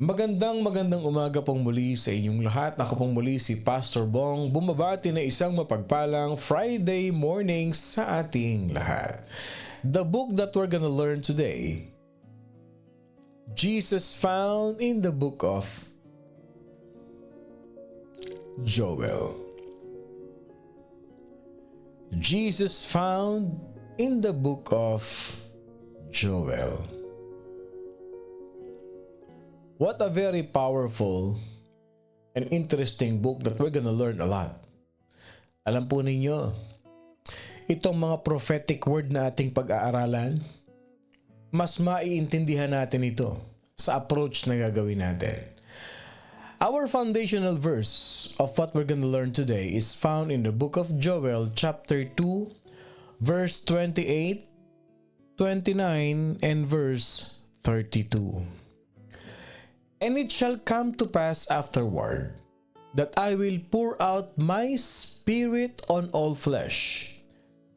Magandang umaga pong muli sa inyong lahat. Ako pong muli si Pastor Bong, bumabati na isang mapagpalang Friday morning sa ating lahat. The book that we're gonna learn today, Jesus found in the book of Joel. Jesus found in the book of Joel. What a very powerful and interesting book that we're gonna learn a lot. Alam po ninyo, itong mga prophetic word na ating pag-aaralan, mas maiintindihan natin ito sa approach na gagawin natin. Our foundational verse of what we're gonna learn today is found in the book of Joel chapter 2, verse 28, 29, and verse 32. And it shall come to pass afterward that I will pour out my spirit on all flesh.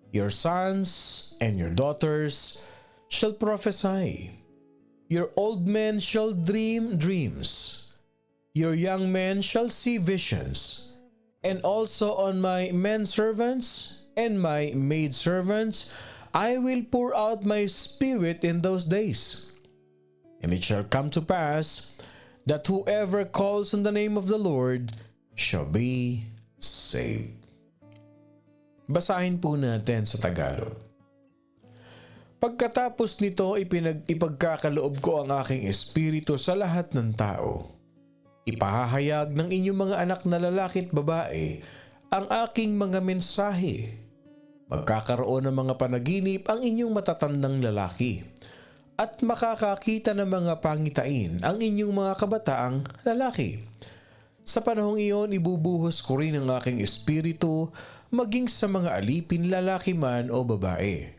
Your sons and your daughters shall prophesy. Your old men shall dream dreams. Your young men shall see visions. And also on my men servants and my maid servants I will pour out my spirit in those days. And it shall come to pass that whoever calls on the name of the Lord shall be saved. Basahin po natin sa Tagalog. Pagkatapos nito, ipagkakaloob ko ang aking espiritu sa lahat ng tao. Ipahahayag ng inyong mga anak na lalaki at babae ang aking mga mensahe. Magkakaroon ng mga panaginip ang inyong matatandang lalaki. At makakakita ng mga pangitain ang inyong mga kabataang lalaki. Sa panahong iyon, ibubuhos ko rin ang aking espiritu maging sa mga alipin lalaki man o babae.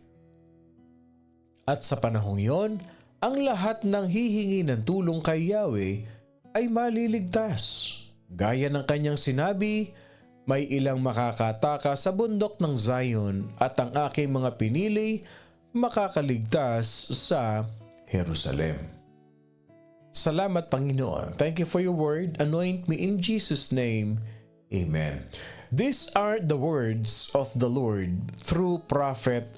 At sa panahong iyon, ang lahat ng hihingi ng tulong kay Yahweh ay maliligtas. Gaya ng kanyang sinabi, may ilang makakataka sa bundok ng Zion at ang aking mga pinili makakaligtas sa Jerusalem. Salamat, Panginoon. Thank you for your word. Anoint me in Jesus' name. Amen. These are the words of the Lord through Prophet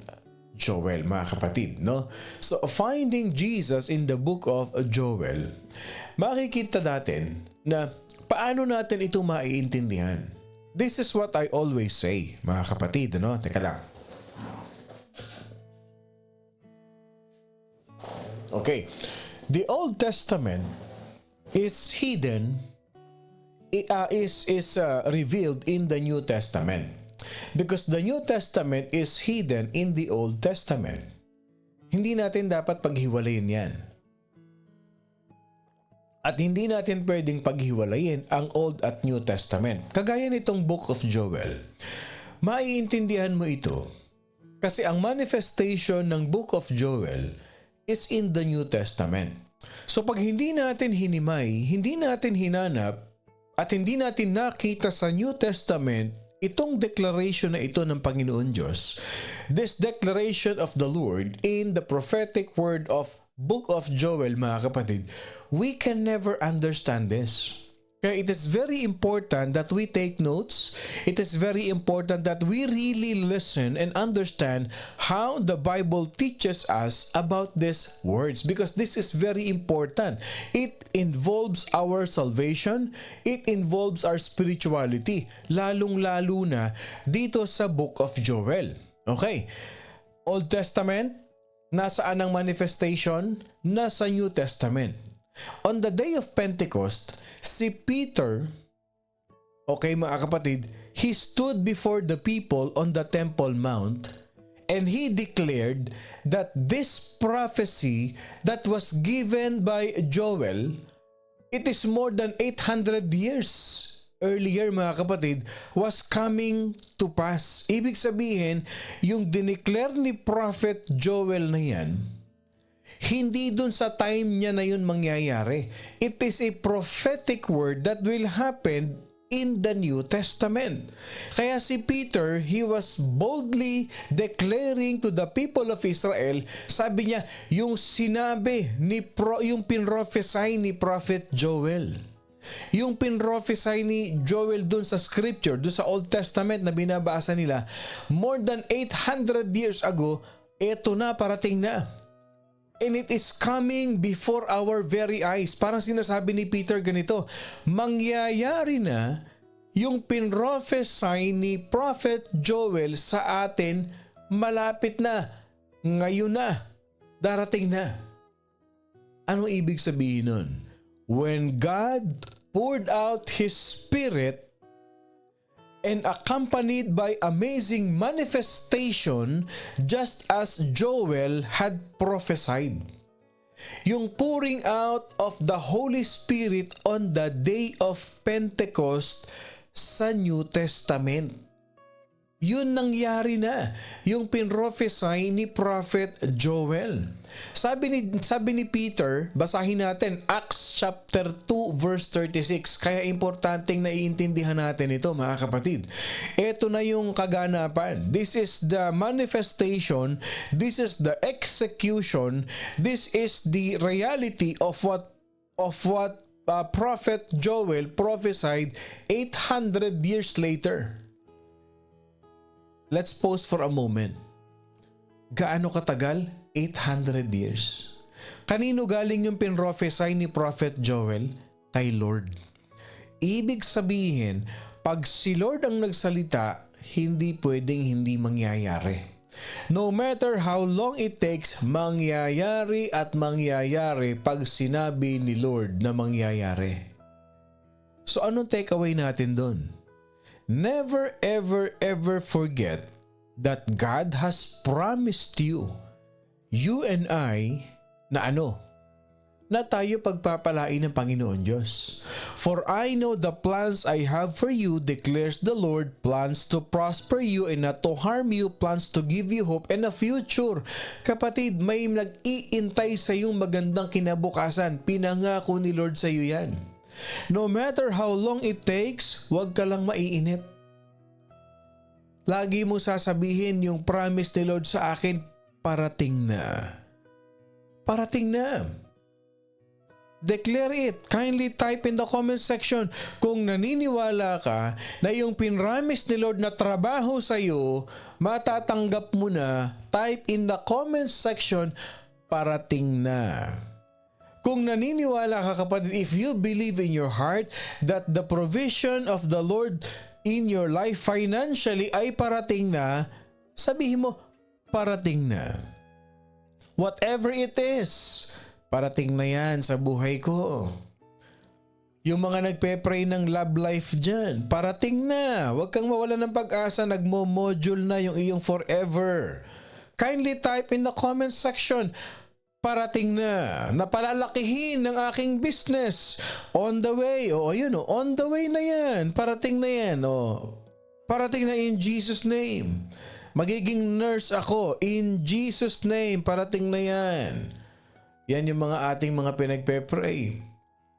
Joel, mga kapatid, no? So, finding Jesus in the book of Joel, makikita natin na paano natin ito maiintindihan. This is what I always say, mga kapatid, no? Teka lang. Okay, the Old Testament is hidden, is revealed in the New Testament, because the New Testament is hidden in the Old Testament. Hindi natin dapat paghiwalayin yan. At hindi natin pwedeng paghiwalayin ang Old at New Testament. Kagaya nitong Book of Joel. Maiintindihan mo ito kasi ang manifestation ng Book of Joel is in the New Testament. So pag hindi natin hinimay, hindi natin hinanap, at hindi natin nakita sa New Testament itong declaration na ito ng Panginoon Diyos, this declaration of the Lord in the prophetic word of Book of Joel, mga kapatid, we can never understand this. Kaya it is very important that we take notes. It is very important that we really listen and understand how the Bible teaches us about these words, because this is very important. It involves our salvation. It involves our spirituality, lalong-lalo na dito sa Book of Joel. Okay, Old Testament, nasaan ang manifestation? Nasa New Testament. On the day of Pentecost, si Peter, okay mga kapatid, he stood before the people on the Temple Mount and he declared that this prophecy that was given by Joel, it is more than 800 years earlier, mga kapatid, was coming to pass. Ibig sabihin, yung dineclare ni Prophet Joel na yan, hindi dun sa time niya na yun mangyayari. It is a prophetic word that will happen in the New Testament. Kaya si Peter, he was boldly declaring to the people of Israel, sabi niya, yung sinabi, yung pinrophesy ni Prophet Joel. Yung pinrophesy ni Joel dun sa scripture, dun sa Old Testament na binabasa nila, more than 800 years ago, eto na, parating na. And it is coming before our very eyes. Parang sinasabi ni Peter ganito, mangyayari na yung pinrophesy ni Prophet Joel sa atin, malapit na, ngayon na, darating na. Anong ibig sabihin nun? When God poured out His Spirit and accompanied by amazing manifestation just as Joel had prophesied. Yung pouring out of the Holy Spirit on the day of Pentecost sa New Testament. Yun nangyari na, yung pinrophesy ni Prophet Joel. Sabi ni Peter, basahin natin Acts chapter 2 verse 36. Kaya importanteng naiintindihan natin ito, mga kapatid. Ito na yung kaganapan. This is the manifestation, this is the execution, this is the reality of what Prophet Joel prophesied 800 years later. Let's pause for a moment. Gaano katagal? 800 years. Kanino galing yung pinrophesy ni Prophet Joel? Kay Lord. Ibig sabihin, pag si Lord ang nagsalita, hindi pwedeng hindi mangyayari. No matter how long it takes, mangyayari at mangyayari pag sinabi ni Lord na mangyayari. So anong takeaway natin doon? Never ever ever forget that God has promised you and I na tayo pagpapalain ng Panginoon Diyos. For I know the plans I have for you, declares the Lord, plans to prosper you and not to harm you, plans to give you hope and a future. Kapatid, may nag-iintay sa iyong magandang kinabukasan. Pinangako ni Lord sa iyo yan. No matter how long it takes, huwag ka lang maiinip. Lagi mong sasabihin yung promise ni Lord sa akin, parating na. Parating na. Declare it. Kindly type in the comment section kung naniniwala ka na yung pinramis ni Lord na trabaho sa iyo, matatanggap mo na. Type in the comment section, parating na. Kung naniniwala ka, kapatid, if you believe in your heart that the provision of the Lord in your life financially ay parating na, sabihin mo, parating na. Whatever it is, parating na yan sa buhay ko. Yung mga nagpe-pray ng love life dyan, parating na. Huwag kang mawala ng pag-asa, nagmo-module na yung iyong forever. Kindly type in the comment section, parating na. Napalalakihin ng aking business. On the way. On the way na yan. Parating na yan. Parating na in Jesus' name. Magiging nurse ako. In Jesus' name. Parating na yan. Yan yung mga ating mga pinagpe-pray.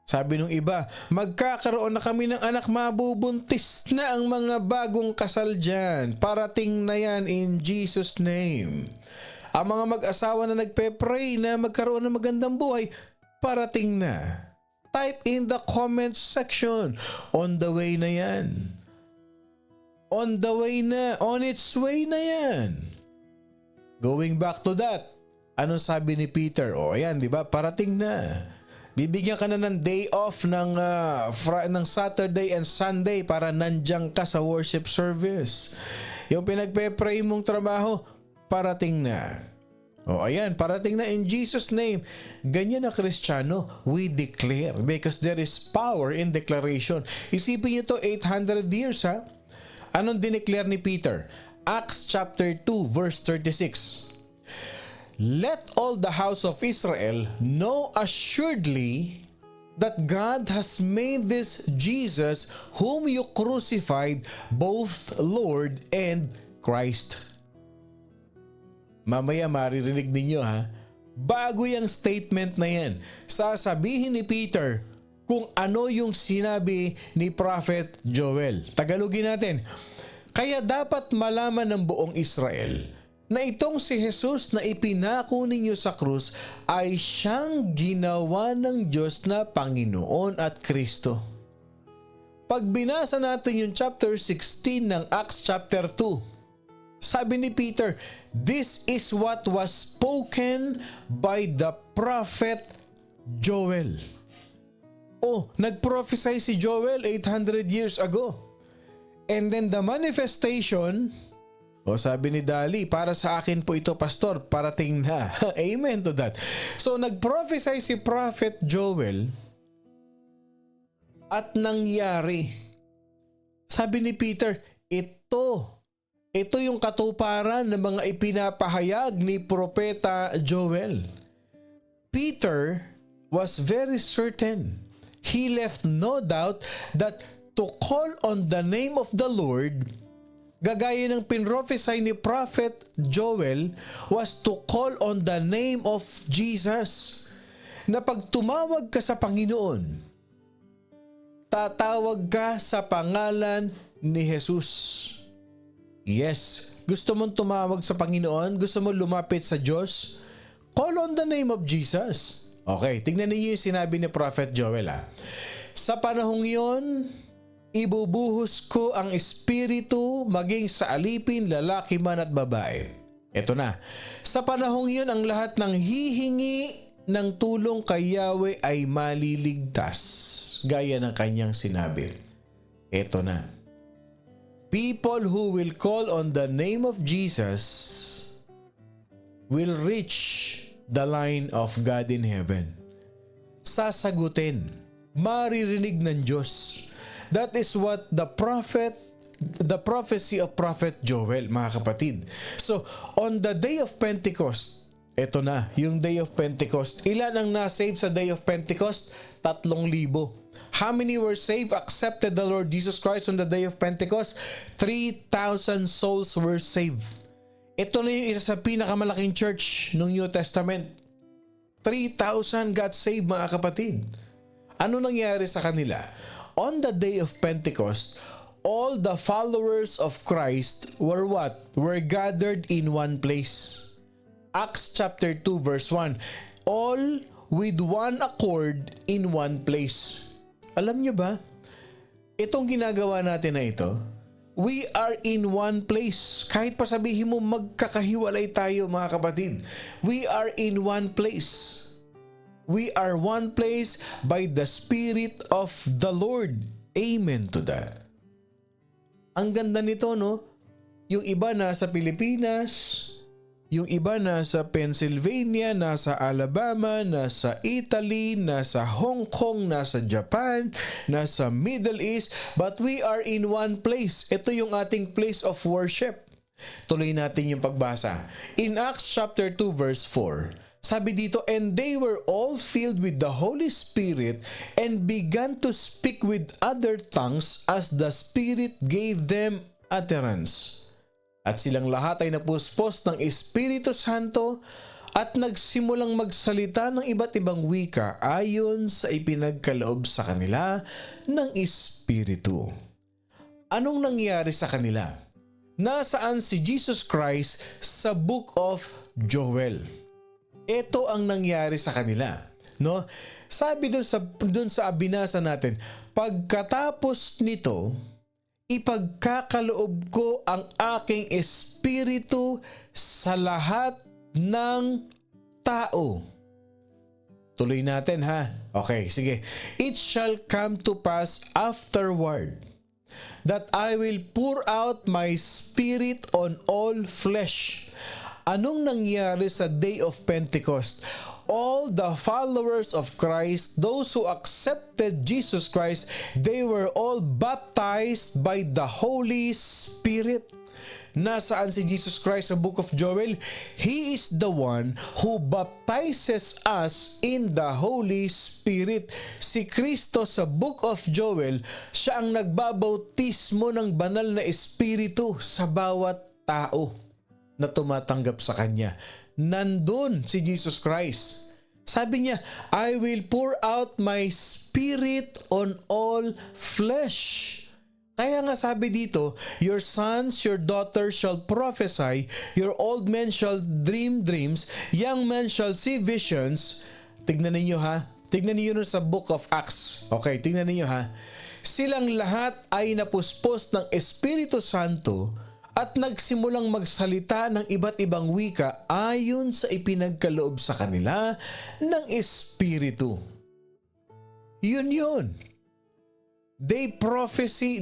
Sabi nung iba, magkakaroon na kami ng anak, mabubuntis na ang mga bagong kasal dyan. Parating na yan in Jesus' name. Ang mga mag-asawa na nagpe-pray na magkaroon ng magandang buhay, parating na. Type in the comment section. On the way na yan. On the way na. On its way na yan. Going back to that. Ano sabi ni Peter? Ayan, di ba? Parating na. Bibigyan ka na ng day off ng Saturday and Sunday para nandiyan ka sa worship service. Yung pinagpe-pray mong trabaho, parating na. Ayan, parating na in Jesus' name. Ganyan na Kristiyano, we declare because there is power in declaration. Isipin niyo to 800 years ha. Anong dineclare ni Peter? Acts chapter 2 verse 36. Let all the house of Israel know assuredly that God has made this Jesus whom you crucified both Lord and Christ. Mamaya maririnig ninyo ha. Bago yung statement na yan. Sasabihin ni Peter, kung ano yung sinabi ni Prophet Joel. Tagalogin natin. Kaya dapat malaman ng buong Israel na itong si Jesus na ipinako ninyo sa krus ay siyang ginawa ng Diyos na Panginoon at Kristo. Pag binasa natin yung chapter 16 ng Acts chapter 2, sabi ni Peter, "This is what was spoken by the prophet Joel." Oh, nag-prophesy si Joel 800 years ago. And then the manifestation, sabi ni Dali, para sa akin po ito, pastor, parating na. Amen to that. So nag-prophesy si Prophet Joel at nangyari. Sabi ni Peter, ito yung katuparan ng mga ipinapahayag ni Propeta Joel. Peter was very certain. He left no doubt that to call on the name of the Lord, gagaya ng pinrophesy ni Prophet Joel, was to call on the name of Jesus. Na pag tumawag ka sa Panginoon, tatawag ka sa pangalan ni Jesus. Yes, gusto mong tumawag sa Panginoon? Gusto mong lumapit sa Diyos? Call on the name of Jesus. Okay, tignan niyo yung sinabi ni Prophet Joel. Sa panahong yon, ibubuhos ko ang espiritu maging sa alipin, lalaki man at babae. Ito na. Sa panahong yun, ang lahat ng hihingi ng tulong kay Yahweh ay maliligtas. Gaya ng kanyang sinabi. Ito na. People who will call on the name of Jesus will reach the line of God in heaven. Sasagutin. Maririnig ng Diyos. That is what the prophecy of Prophet Joel, mga kapatid. So, on the day of Pentecost, eto na, yung day of Pentecost. Ilan ang nasave sa day of Pentecost? 3,000. How many were saved, accepted the Lord Jesus Christ on the day of Pentecost? 3,000 souls were saved. Ito na yung isa sa pinakamalaking church ng New Testament. 3,000 got saved, mga kapatid. Ano nangyari sa kanila? On the day of Pentecost, all the followers of Christ were what? Were gathered in one place. Acts chapter 2 verse 1. All with one accord in one place. Alam niyo ba? Itong ginagawa natin na ito, we are in one place. Kahit pa sabihin mo magkakahiwalay tayo, mga kapatid. We are in one place. We are one place by the Spirit of the Lord. Amen to that. Ang ganda nito, no? Yung iba nasa Pilipinas, yung iba nasa Pennsylvania, nasa Alabama, nasa Italy, nasa Hong Kong, nasa Japan, nasa Middle East, but we are in one place. Ito yung ating place of worship. Tuloy natin yung pagbasa. In Acts chapter 2 verse 4, sabi dito, and they were all filled with the Holy Spirit and began to speak with other tongues as the Spirit gave them utterance. At silang lahat ay napuspos ng Espiritu Santo at nagsimulang magsalita ng iba't ibang wika ayon sa ipinagkaloob sa kanila ng Espiritu. Anong nangyari sa kanila? Nasaan si Jesus Christ sa Book of Joel? Ito ang nangyari sa kanila, no? Sabi dun sa binasa natin, pagkatapos nito, ipagkakaloob ko ang aking espiritu sa lahat ng tao. Tuloy natin, ha? Okay, sige. It shall come to pass afterward that I will pour out my spirit on all flesh. Anong nangyari sa day of Pentecost? All the followers of Christ, those who accepted Jesus Christ, they were all baptized by the Holy Spirit. Nasaan si Jesus Christ sa Book of Joel? He is the one who baptizes us in the Holy Spirit. Si Kristo sa Book of Joel, siya ang nagbabautismo ng banal na espiritu sa bawat tao na tumatanggap sa Kanya. Nandun si Jesus Christ Sabi niya, I will pour out my spirit on all flesh. Kaya nga sabi dito, your sons, your daughters shall prophesy, your old men shall dream dreams, young men shall see visions. Tignan ninyo ha. Tignan ninyo sa Book of Acts. Okay, tignan ninyo ha. Silang lahat ay napuspos ng Espiritu Santo at nagsimulang magsalita ng iba't ibang wika ayon sa ipinagkaloob sa kanila ng Espiritu. Yun. They prophesy.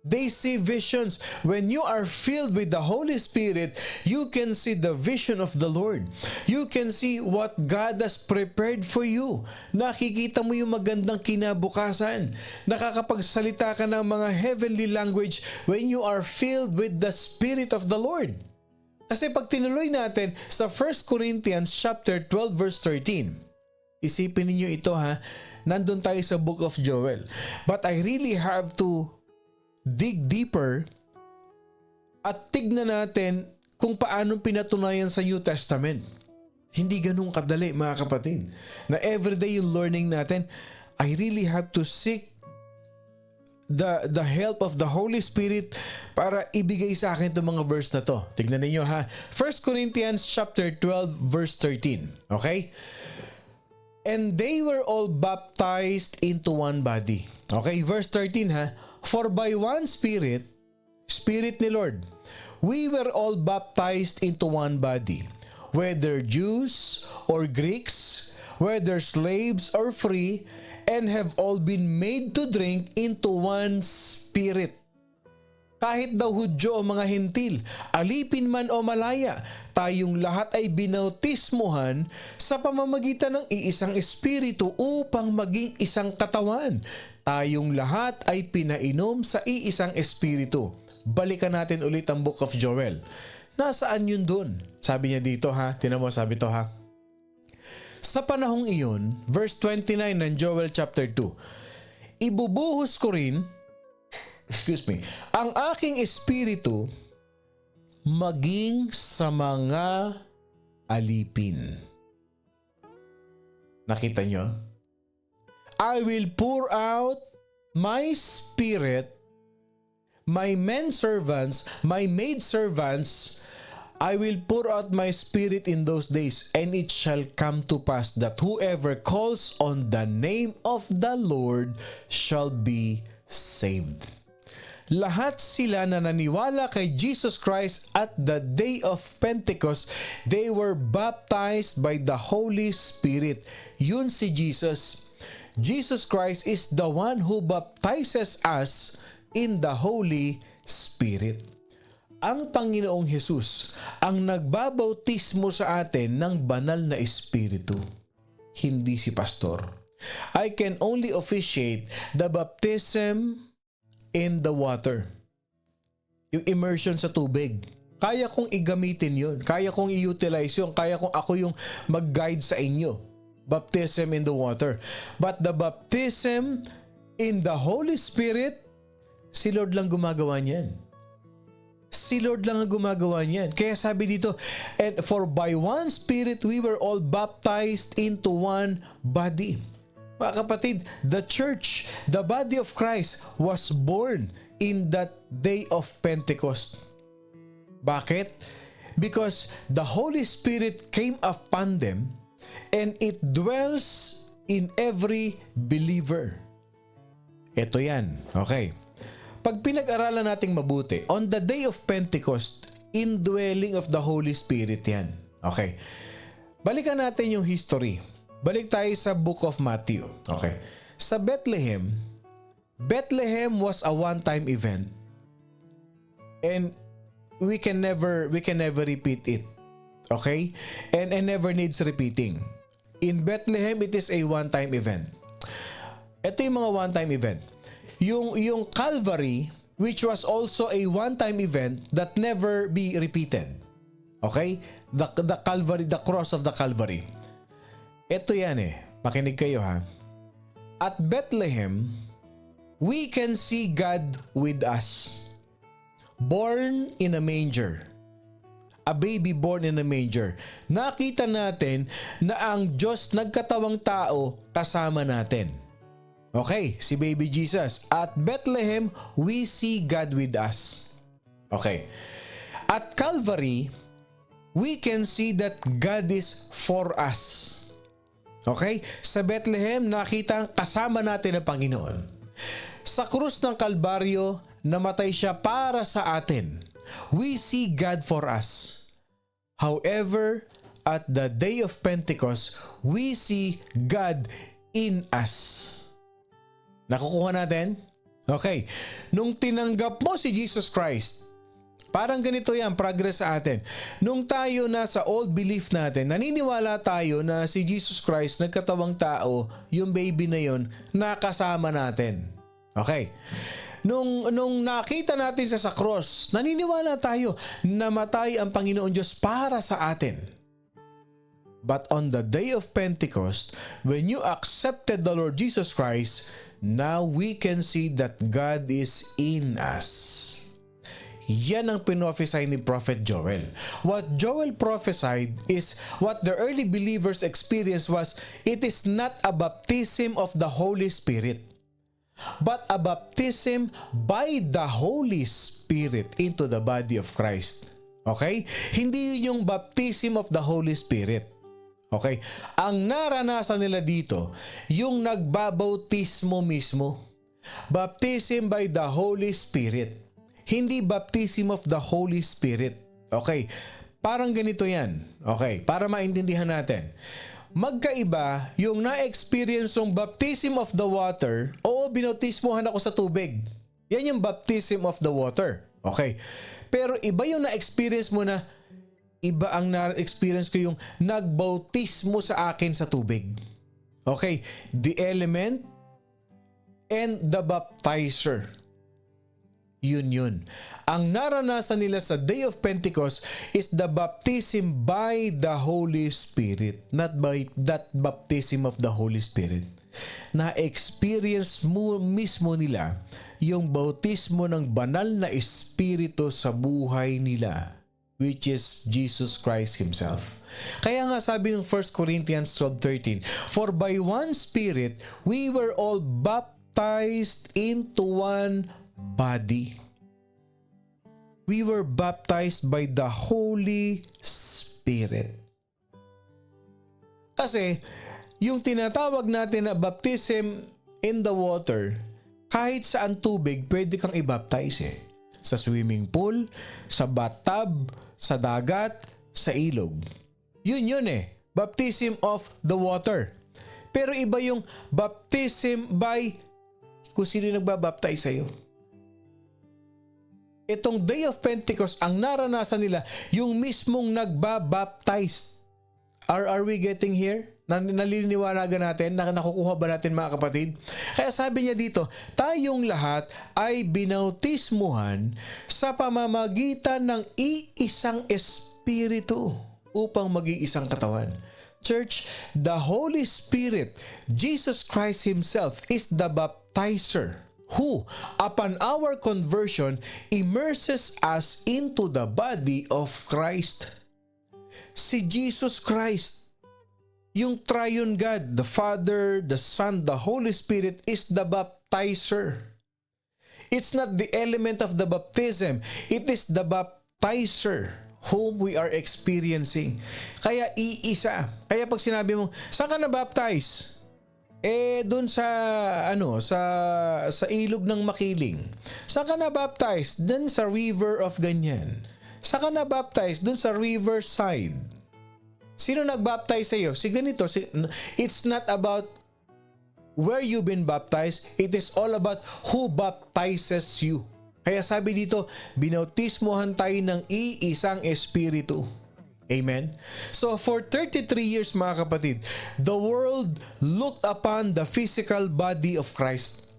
They see visions. When you are filled with the Holy Spirit, you can see the vision of the Lord. You can see what God has prepared for you. Nakikita mo yung magandang kinabukasan. Nakakapagsalita ka ng mga heavenly language when you are filled with the Spirit of the Lord. Kasi pag tinuloy natin sa 1 Corinthians chapter 12 verse 13, isipin niyo ito ha, nandun tayo sa Book of Joel. But I really have to dig deeper at tignan natin kung paano pinatunayan sa New Testament. Hindi ganun kadali mga kapatid. Na everyday yung learning natin, I really have to seek the help of the Holy Spirit para ibigay sa akin itong mga verse na to. Tignan ninyo ha. 1 Corinthians chapter 12 verse 13. Okay? And they were all baptized into one body. Okay, verse 13 ha. For by one Spirit, Spirit ni Lord, we were all baptized into one body. Whether Jews or Greeks, whether slaves or free, and have all been made to drink into one Spirit. Kahit daw Hudyo o mga Hentil, alipin man o malaya, tayong lahat ay binautismuhan sa pamamagitan ng iisang Espiritu upang maging isang katawan. Tayong lahat ay pinainom sa iisang Espiritu. Balikan natin ulit ang Book of Joel. Nasaan yun dun? Sabi niya dito ha, tinan mo sabi to ha. Sa panahong iyon, verse 29 ng Joel chapter 2, ibubuhos ko rin, ang aking espiritu maging sa mga alipin. Nakita nyo? I will pour out my spirit, my men servants, my maid servants, I will pour out my spirit in those days, and it shall come to pass that whoever calls on the name of the Lord shall be saved. Lahat sila na naniwala kay Jesus Christ at the day of Pentecost, they were baptized by the Holy Spirit. Yun si Jesus. Jesus Christ is the one who baptizes us in the Holy Spirit. Ang Panginoong Jesus ang nagbabautismo sa atin ng banal na Espiritu, hindi si pastor. I can only officiate the baptism in the water. Yung immersion sa tubig. Kaya kong igamitin yun. Kaya kong i-utilize yun. Kaya kong ako yung mag-guide sa inyo. Baptism in the water. But the baptism in the Holy Spirit, si Lord lang gumagawa niyan. Si Lord lang ang gumagawa niyan. Kaya sabi dito, and for by one Spirit we were all baptized into one body. Mga kapatid, the church, the body of Christ was born in that day of Pentecost. Bakit? Because the Holy Spirit came upon them and it dwells in every believer. Ito yan. Okay. Pag pinag-aralan nating mabuti, on the day of Pentecost, indwelling of the Holy Spirit yan. Okay. Balikan natin yung history. Balik tayo sa Book of Matthew. Okay. Sa Bethlehem was a one-time event. And we can never repeat it. Okay? And never needs repeating. In Bethlehem, it is a one-time event. Ito yung mga one-time event. Yung Calvary, which was also a one-time event that never be repeated. Okay? The Calvary, the cross of the Calvary. Ito yan makinig kayo ha. At Bethlehem, we can see God with us. Born in a manger. a baby born in a manger. Nakita natin na ang Diyos nagkatawang tao kasama natin. Okay, si baby Jesus. At Bethlehem, we see God with us. Okay. At Calvary, we can see that God is for us. Okay? Sa Bethlehem, nakita ang kasama natin ang Panginoon. Sa krus ng Kalbaryo, namatay siya para sa atin. We see God for us. However, at the day of Pentecost, we see God in us. Nakukuha natin? Okay. Nung tinanggap mo si Jesus Christ, parang ganito yan, progress sa atin. Nung tayo na sa old belief natin, naniniwala tayo na si Jesus Christ, nagkatawang tao, yung baby na yon, nakasama natin. Okay. Nung nakita natin sa cross, naniniwala tayo na namatay ang Panginoon Diyos para sa atin. But on the day of Pentecost, when you accepted the Lord Jesus Christ, now we can see that God is in us. Yan ang pinrophesy ni Prophet Joel. What Joel prophesied is what the early believers experienced was, it is not a baptism of the Holy Spirit, but a baptism by the Holy Spirit into the body of Christ. Okay? Hindi yun yung baptism of the Holy Spirit. Okay? Ang naranasan nila dito, yung nagbabautismo mismo. Baptism by the Holy Spirit. Hindi baptism of the Holy Spirit. Okay? Parang ganito yan. Okay? Para maintindihan natin. Magkaiba yung na-experience yung baptism of the water, o binautismohan ako sa tubig. Yan yung baptism of the water. Okay? Pero iba yung na-experience mo na, iba ang na-experience ko yung nagbautismo sa akin sa tubig. Okay? The element and the baptizer. Yun. Ang naranasan nila sa Day of Pentecost is the baptism by the Holy Spirit. Not by that baptism of the Holy Spirit. Na-experience mo mismo nila yung bautismo ng banal na Espiritu sa buhay nila, which is Jesus Christ Himself. Kaya nga sabi ng 1 Corinthians 12:13, for by one Spirit, we were all baptized into one body. We were baptized by the Holy Spirit. Kasi, yung tinatawag natin na baptism in the water, kahit saan tubig, pwede kang i-baptize eh. Sa swimming pool, sa bathtub, sa dagat, sa ilog. Yun eh. Baptism of the water. Pero iba yung baptism by kung sino nagbabaptize sa'yo. Itong Day of Pentecost, ang naranasan nila, yung mismong nagbabaptize. Are we getting here? Naliliniwanagan natin? Nakukuha ba natin mga kapatid? Kaya sabi niya dito, tayong lahat ay binautismuhan sa pamamagitan ng iisang Espiritu upang maging isang katawan. Church, the Holy Spirit, Jesus Christ Himself is the baptizer who, upon our conversion, immerses us into the body of Christ. Si Jesus Christ, yung triune God, the Father, the Son, the Holy Spirit is the baptizer. It's not the element of the baptism. It is the baptizer whom we are experiencing. Kaya iisa. Kaya pag sinabi mo, saan ka na-baptize? Doon sa sa ilog ng Makiling. Saan ka na-baptize? Doon sa river of ganyan. Saan ka na-baptize? Doon sa riverside. Sino nag-baptize sa'yo? Si ganito. It's not about where you've been baptized. It is all about who baptizes you. Kaya sabi dito, binautismohan tayo ng iisang Espiritu. Amen? So for 33 years mga kapatid, the world looked upon the physical body of Christ.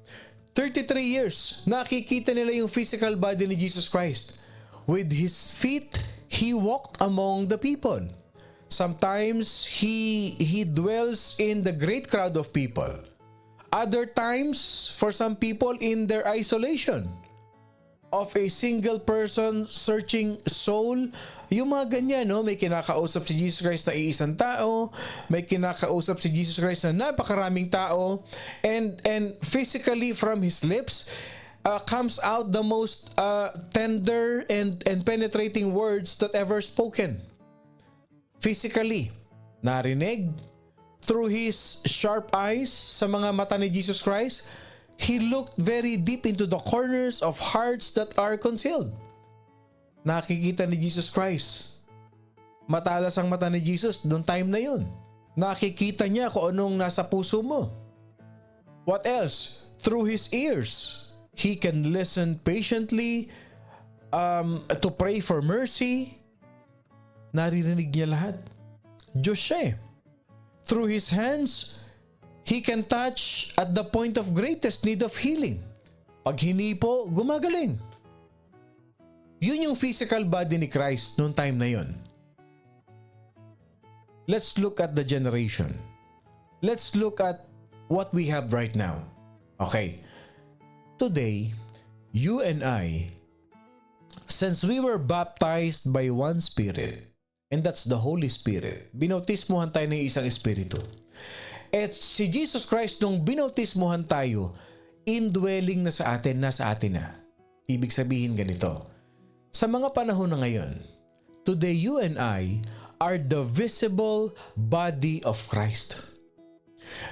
33 years, nakikita nila yung physical body ni Jesus Christ. With His feet, He walked among the people. Sometimes He dwells in the great crowd of people. Other times, for some people, in their isolation. of a single person searching soul. Yung mga ganyan, no? May kinakausap si Jesus Christ na iisang tao, may kinakausap si Jesus Christ na napakaraming tao, and physically from his lips comes out the most tender and penetrating words that ever spoken. Physically, narinig through his sharp eyes sa mga mata ni Jesus Christ. He looked very deep into the corners of hearts that are concealed. Nakikita ni Jesus Christ. Matalas ang mata ni Jesus noong time na yun. Nakikita niya kung anong nasa puso mo. What else? Through his ears, he can listen patiently to pray for mercy. Naririnig niya lahat. Diyos siya eh. Through his hands, he can touch at the point of greatest need of healing. Pag hinipo, gumagaling. Yun yung physical body ni Christ noong time na yun. Let's look at the generation. Let's look at what we have right now. Okay. Today, you and I, since we were baptized by one Spirit, and that's the Holy Spirit, binautismuhan tayo ng isang Espiritu. At si Jesus Christ nung binautismuhan tayo, indwelling na sa atin, nasa atin na. Ibig sabihin ganito, sa mga panahon na ngayon, today you and I are the visible body of Christ.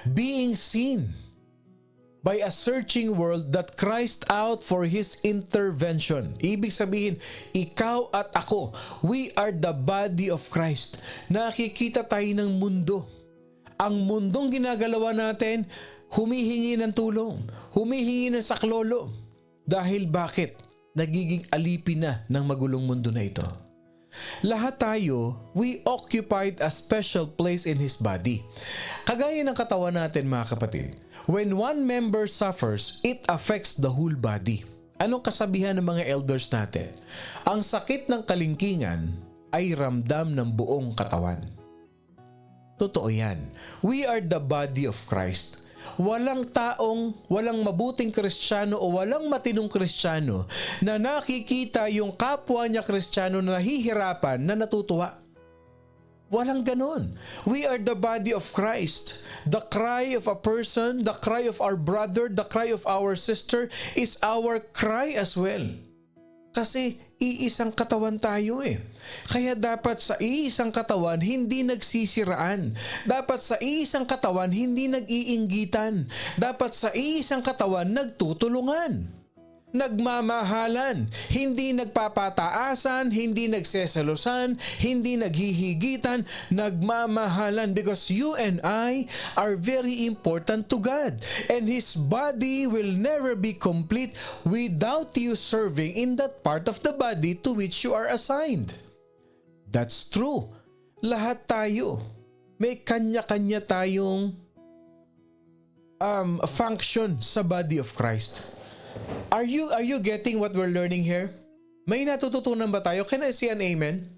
Being seen by a searching world that cries out for His intervention. Ibig sabihin, ikaw at ako, we are the body of Christ. Nakikita tayo ng mundo. Ang mundong ginagalawa natin, humihingi ng tulong, humihingi ng saklolo. Dahil bakit? Nagiging alipin na ng magulong mundo na ito. Lahat tayo, we occupied a special place in His body. Kagaya ng katawan natin mga kapatid, when one member suffers, it affects the whole body. Anong kasabihan ng mga elders natin? Ang sakit ng kalingkingan ay ramdam ng buong katawan. Totoo yan. We are the body of Christ. Walang mabuting Kristiyano o walang matinong Kristiyano na nakikita yung kapwa niya Kristiyano na nahihirapan na natutuwa. Walang ganon. We are the body of Christ. The cry of a person, the cry of our brother, the cry of our sister is our cry as well. Kasi iisang katawan tayo eh. Kaya dapat sa iisang katawan hindi nagsisiraan. Dapat sa iisang katawan hindi nag-iinggitan. Dapat sa iisang katawan nagtutulungan. Nagmamahalan, hindi nagpapataasan, hindi nagseselosan, hindi naghihigitan, nagmamahalan because you and I are very important to God and His body will never be complete without you serving in that part of the body to which you are assigned. That's true. Lahat tayo, may kanya-kanya tayong function sa body of Christ. Are you getting what we're learning here? May natututunan ba tayo? Can I see an amen?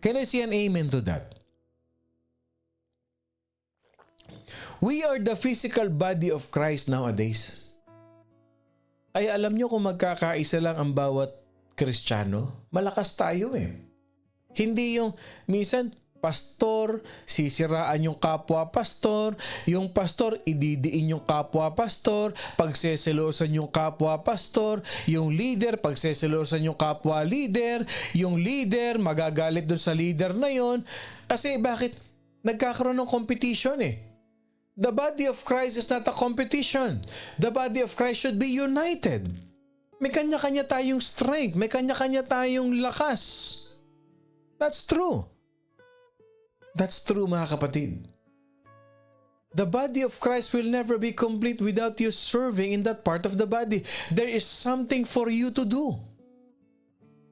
Can I see an amen to that? We are the physical body of Christ nowadays. Ay alam nyo kung magkakaisa lang ang bawat Kristiyano, malakas tayo eh. Hindi yung minsan pastor, sisiraan yung kapwa pastor, yung pastor, ididiin yung kapwa pastor, pagseselosan yung kapwa pastor, yung leader, pagseselosan yung kapwa leader, yung leader, magagalit doon sa leader na yon. Kasi bakit? Nagkakaroon ng competition eh. The body of Christ is not a competition. The body of Christ should be united. May kanya-kanya tayong strength, may kanya-kanya tayong lakas. That's true. That's true mga kapatid. The body of Christ will never be complete without you serving in that part of the body. There is something for you to do.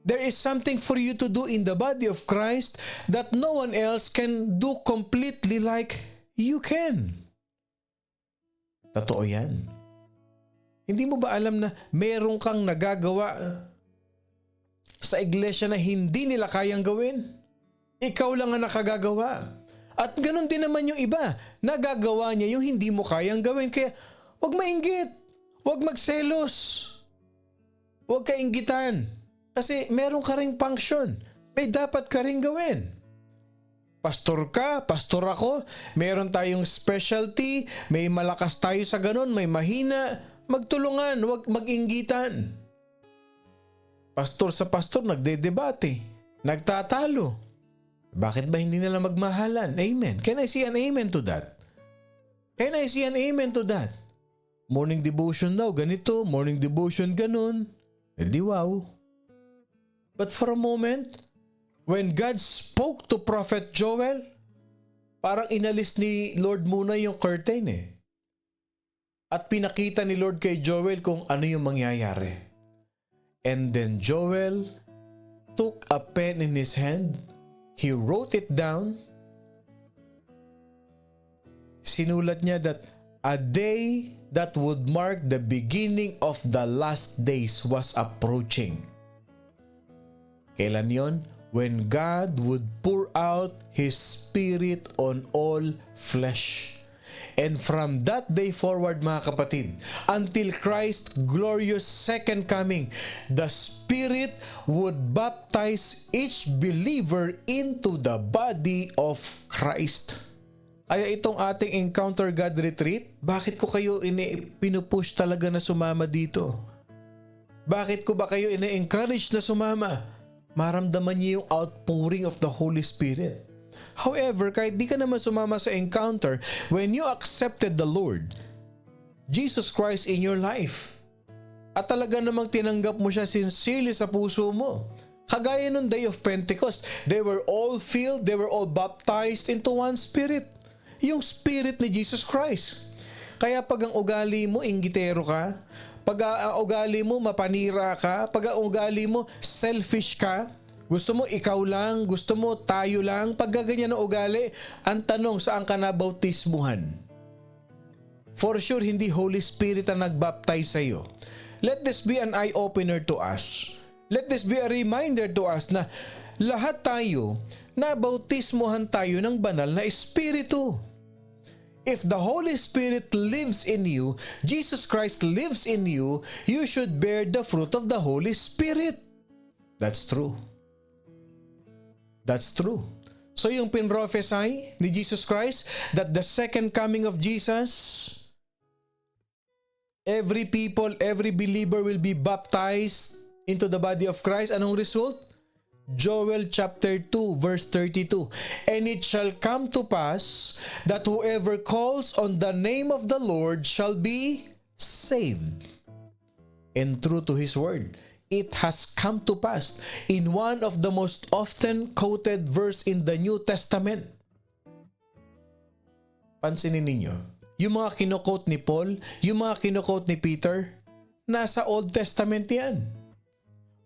There is something for you to do in the body of Christ that no one else can do completely like you can. Totoo yan. Hindi mo ba alam na meron kang nagagawa sa iglesia na hindi nila kayang gawin? Ikaw lang ang nakagagawa. At ganun din naman yung iba. Nagagawa niya yung hindi mo kayang gawin. Kaya huwag mainggit. Huwag magselos. Huwag ka inggitan. Kasi meron ka ring function. May dapat ka ring gawin. Pastor ka, pastor ako, meron tayong specialty, may malakas tayo sa ganun, may mahina, magtulungan, huwag mag-inggitan. Pastor sa pastor, nagdedebate, nagtatalo. Bakit ba hindi nila magmahalan? Amen. Can I see an amen to that? Can I see an amen to that? Morning devotion daw, ganito, morning devotion ganun. Di wow. But for a moment, when God spoke to Prophet Joel, parang inalis ni Lord muna yung curtain At pinakita ni Lord kay Joel kung ano yung mangyayari. And then Joel took a pen in his hand. He wrote it down. Sinulat niya that a day that would mark the beginning of the last days was approaching. Kailan yon? When God would pour out His Spirit on all flesh. And from that day forward, mga kapatid, until Christ's glorious second coming, the Spirit would baptize each believer into the body of Christ. Kaya itong ating Encounter God Retreat, bakit ko kayo pinupush talaga na sumama dito? Bakit ko ba kayo ina-encourage na sumama? Maramdaman niyo yung outpouring of the Holy Spirit. However, kahit di ka naman sumama sa encounter, when you accepted the Lord, Jesus Christ in your life, at talaga namang tinanggap mo siya sincerely sa puso mo, kagaya nung day of Pentecost, they were all filled, they were all baptized into one Spirit. Yung Spirit ni Jesus Christ. Kaya pag ang ugali mo, inggitero ka, pag ang ugali mo, mapanira ka, pag ang ugali mo, selfish ka, gusto mo ikaw lang, gusto mo tayo lang, pag ganyan ang ugali, ang tanong, saan ka nabautismuhan? For sure, hindi Holy Spirit ang nagbaptize sa iyo. Let this be an eye-opener to us. Let this be a reminder to us na lahat tayo, nabautismuhan tayo ng banal na Espiritu. If the Holy Spirit lives in you, Jesus Christ lives in you, you should bear the fruit of the Holy Spirit. That's true. That's true. So yung pinrophesy ni Jesus Christ that the second coming of Jesus, every people, every believer will be baptized into the body of Christ. Anong result? Joel chapter 2 verse 32. And it shall come to pass that whoever calls on the name of the Lord shall be saved. And true to His word, it has come to pass in one of the most often quoted verse in the New Testament. Pansinin ninyo, yung mga kinokot ni Paul, yung mga kinokot ni Peter, nasa Old Testament yan.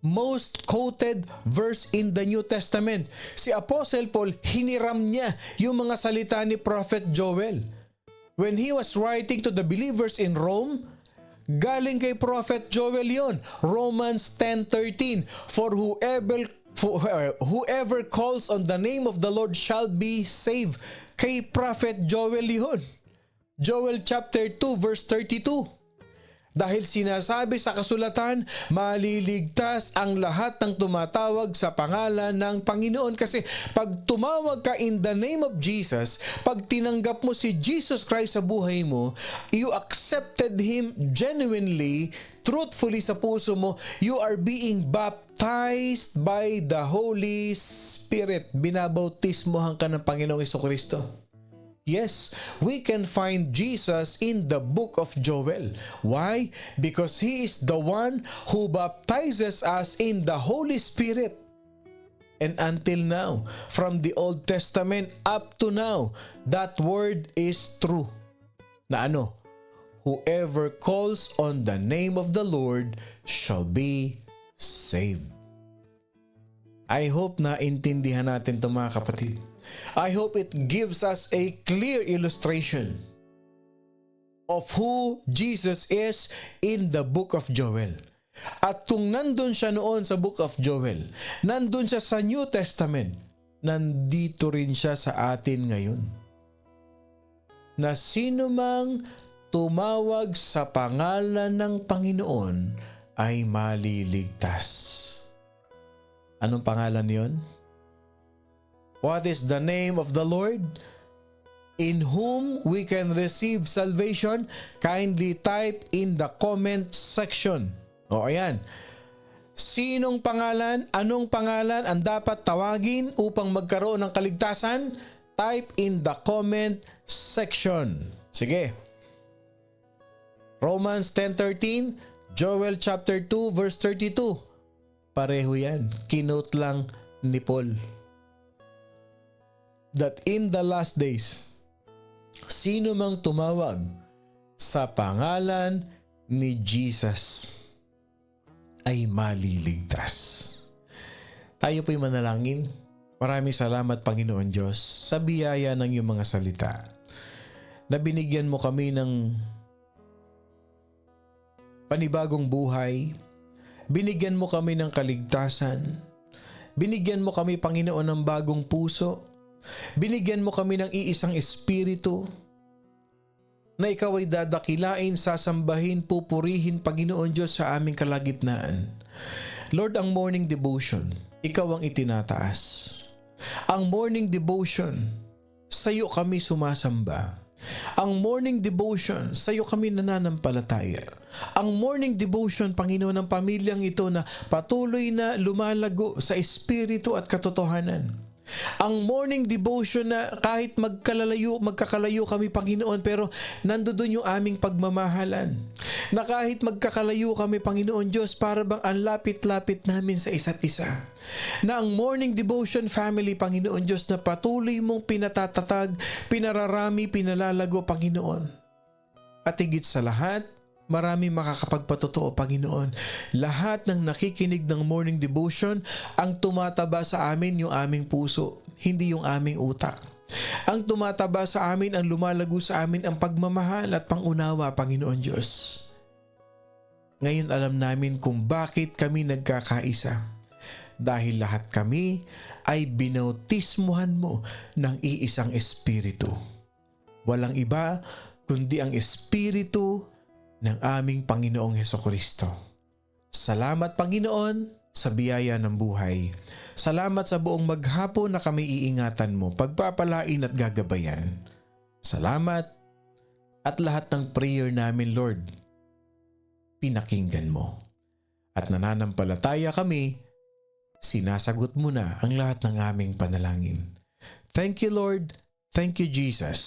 Most quoted verse in the New Testament. Si Apostle Paul, hiniram niya yung mga salita ni Prophet Joel. When he was writing to the believers in Rome, galing kay Prophet Joel yon. Romans 10:13. For whoever calls on the name of the Lord shall be saved. Kay Prophet Joel yon. Joel chapter 2 verse 32. Dahil sinasabi sa kasulatan, maliligtas ang lahat ng tumatawag sa pangalan ng Panginoon. Kasi pag tumawag ka in the name of Jesus, pag tinanggap mo si Jesus Christ sa buhay mo, you accepted Him genuinely, truthfully sa puso mo, you are being baptized by the Holy Spirit. Binabautismohan ka ng Panginoong Jesucristo. Yes, we can find Jesus in the book of Joel. Why? Because He is the one who baptizes us in the Holy Spirit. And until now, from the Old Testament up to now, that word is true. Na ano? Whoever calls on the name of the Lord shall be saved. I hope na intindihan natin ito, mga kapatid. I hope it gives us a clear illustration of who Jesus is in the book of Joel. At kung nandun siya noon sa book of Joel, nandun siya sa New Testament, nandito rin siya sa atin ngayon. Na sino mang tumawag sa pangalan ng Panginoon ay maliligtas. Anong pangalan yon? What is the name of the Lord? In whom we can receive salvation? Kindly type in the comment section. O ayan. Sinong pangalan? Anong pangalan ang dapat tawagin upang magkaroon ng kaligtasan? Type in the comment section. Sige. Romans 10:13, Joel chapter 2 verse 32. Pareho yan. Kinote lang ni Paul. That in the last days, sino mang tumawag sa pangalan ni Jesus ay maliligtas. Tayo po'y manalangin. Maraming salamat, Panginoon Diyos, sa biyaya ng iyong mga salita na binigyan mo kami ng panibagong buhay, binigyan mo kami ng kaligtasan, binigyan mo kami, Panginoon, ng bagong puso, binigyan mo kami ng iisang espiritu na ikaw ay dadakilain, sasambahin, pupurihin, Panginoon Diyos, sa aming kalagitnaan. Lord, ang morning devotion, ikaw ang itinataas. Ang morning devotion, sa iyo kami sumasamba. Ang morning devotion, sa iyo kami nananampalataya. Ang morning devotion, Panginoon, ng pamilyang ito na patuloy na lumalago sa espiritu at katotohanan. Ang morning devotion na kahit magkakalayo kami, Panginoon, pero nandoon yung aming pagmamahalan. Na kahit magkakalayo kami, Panginoon Diyos, para bang ang lapit-lapit namin sa isa't isa. Na ang morning devotion family, Panginoon Diyos, na patuloy mong pinatatatag, pinararami, pinalalago, Panginoon. At higit sa lahat, marami makakapagpatotoo, Panginoon. Lahat ng nakikinig ng morning devotion, ang tumataba sa amin yung aming puso, hindi yung aming utak. Ang tumataba sa amin, ang lumalago sa amin, ang pagmamahal at pangunawa, Panginoon Diyos. Ngayon alam namin kung bakit kami nagkakaisa. Dahil lahat kami ay binautismuhan mo ng iisang espiritu. Walang iba kundi ang espiritu ng aming Panginoong Hesukristo. Salamat, Panginoon, sa biyaya ng buhay. Salamat sa buong maghapon na kami iingatan mo, pagpapalain at gagabayan. Salamat at lahat ng prayer namin, Lord, pinakinggan mo. At nananampalataya kami, sinasagot mo na ang lahat ng aming panalangin. Thank you, Lord. Thank you, Jesus.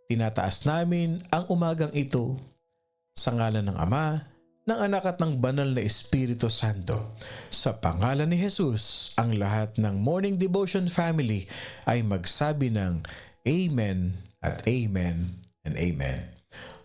Tinataas namin ang umagang ito sa ngalan ng Ama, ng Anak at ng Banal na Espiritu Santo. Sa pangalan ni Jesus, ang lahat ng Morning Devotion family ay magsabi ng Amen at Amen and Amen.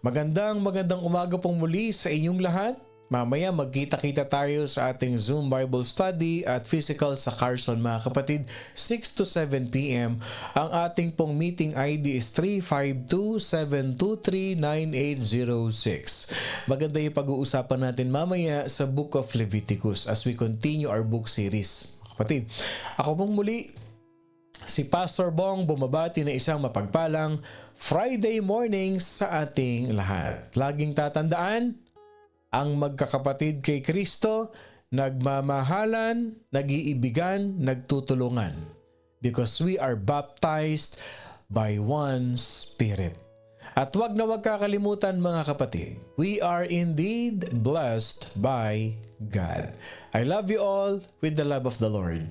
Magandang umaga pong muli sa inyong lahat. Mamaya magkita-kita tayo sa ating Zoom Bible Study at physical sa Carson, mga kapatid, 6 to 7 p.m. Ang ating pong meeting ID is 352-723-9806. Maganda yung pag-uusapan natin mamaya sa Book of Leviticus as we continue our book series. Kapatid, ako pong muli, si Pastor Bong, bumabati na isang mapagpalang Friday morning sa ating lahat. Laging tatandaan, ang magkakapatid kay Kristo, nagmamahalan, nag-iibigan, nagtutulungan. Because we are baptized by one Spirit. At wag na wag kakalimutan, mga kapatid, we are indeed blessed by God. I love you all with the love of the Lord.